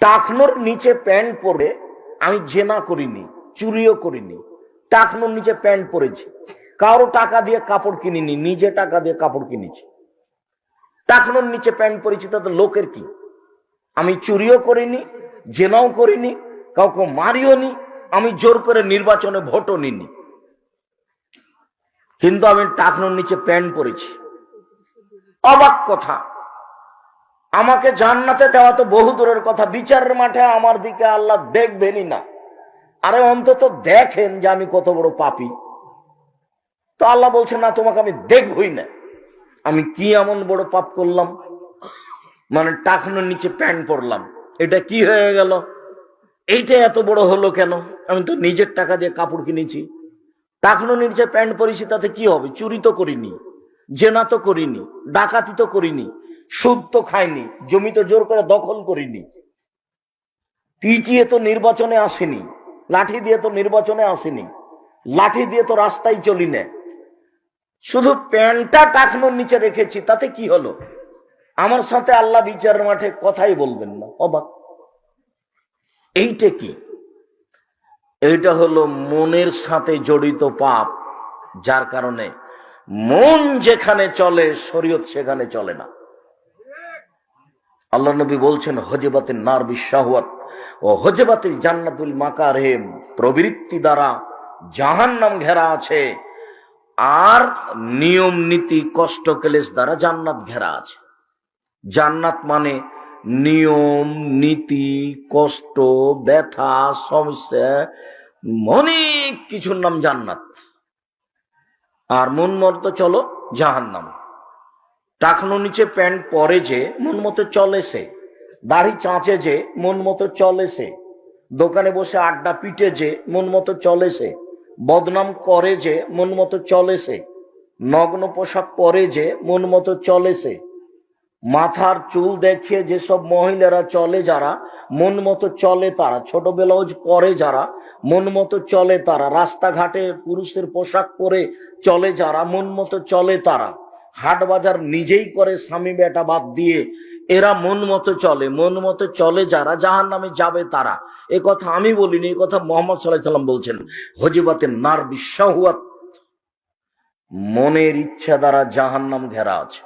টাকনোর নিচে প্যান্ট পরে আমি জেনা করিনি, চুরিও করিনি, টাকনোর নিচে প্যান্ট পরেছি, কারো টাকা দিয়ে কাপড় কিনিনি, নিজে টাকা দিয়ে কাপড় কিনেছি, টাকনোর নিচে প্যান্ট পরেছি, তাতে লোকের কি? আমি চুরিও করিনি, জেনাও করিনি, কাউকে মারিও নি, আমি জোর করে নির্বাচনে ভোটও নিনি, কিন্তু আমি টাকনোর নিচে প্যান্ট পরেছি। অবাক কথা, আমাকে জান্নাতে দেওয়া তো বহু দূরের কথা, বিচারের মাঠে আমার দিকে আল্লাহ দেখবেনই না। আরে অন্তত দেখেন যে আমি কত বড় পাপী। তো আল্লাহ বলছে না, তোমাকে আমি দেখবই না। আমি কি এমন বড় পাপ করলাম? মানে টাকনোর নিচে প্যান্ট পরলাম, এটা কি হয়ে গেল? এইটা এত বড় হলো কেন? আমি তো নিজের টাকা দিয়ে কাপড় কিনেছি, টাকনোর নিচে প্যান্ট পরেছি, তাতে কি হবে? চুরি তো করিনি, জেনা তো করিনি, ডাকাতি তো করিনি, সুদ তো খাইনি, জমি তো জোর করে দখল করিনি, পিটিয়ে তো নির্বাচনে আসেনি, লাঠি দিয়ে তো নির্বাচনে আসেনি, লাঠি দিয়ে তো রাস্তায় চলি না, শুধু প্যান্টটা টাকনোর নিচে রেখেছি, তাতে কি হলো? আমার সাথে আল্লাহ বিচারের মাঠে কথাই বলবেন না। অবাক। এইটা কি? এইটা হলো মনের সাথে জড়িত পাপ, যার কারণে মন যেখানে চলে শরীয়ত সেখানে চলে না। আল্লাহ নবী বলছেন, হজবাতিন নার বিশাহওয়াত ও হজবাতিল জান্নাতুল মাকারিম, প্রবৃত্তি দ্বারা জাহান্নাম ঘেরা আছে, আর নিয়ম নীতি কষ্ট ক্লেশ দ্বারা জান্নাত ঘেরা আছে। জান্নাত মানে নিয়ম নীতি, কষ্ট, ব্যথা, সমস্যা, অনেক কিছুর নাম জান্নাত। আর মন মতো চলো জাহান্নাম। টাকনো নিচে প্যান্ট পরে যে মন মতো চলে সে, দাড়ি চাঁচে যে মন মতো চলে সে, দোকানে বসে আড্ডা পিটে যে মন মতো চলে সে, বদনাম করে যে মন মতো চলে সে, নগ্ন পোশাক পরে যে মন মতো চলে সে, মাথার চুল দেখিয়ে যেসব মহিলারা চলে, যারা মন মতো চলে তারা, ছোট ব্লাউজ পরে যারা মন মতো চলে তারা, রাস্তাঘাটে পুরুষের পোশাক পরে চলে যারা মন মতো চলে তারা, হাট বাজার নিজেই করে স্বামী বেটা বাদ দিয়ে, এরা মন মতো চলে। মন মতো চলে যারা জাহান্নামে যাবে তারা। এ কথা আমি বলিনি, এ কথা মুহাম্মদ সাল্লাল্লাহু আলাইহি ওয়াসাল্লাম বলছেন। হজিবাতিন নার বিশাহওয়াত, মনের ইচ্ছা দ্বারা জাহান্নাম ঘেরা আছে।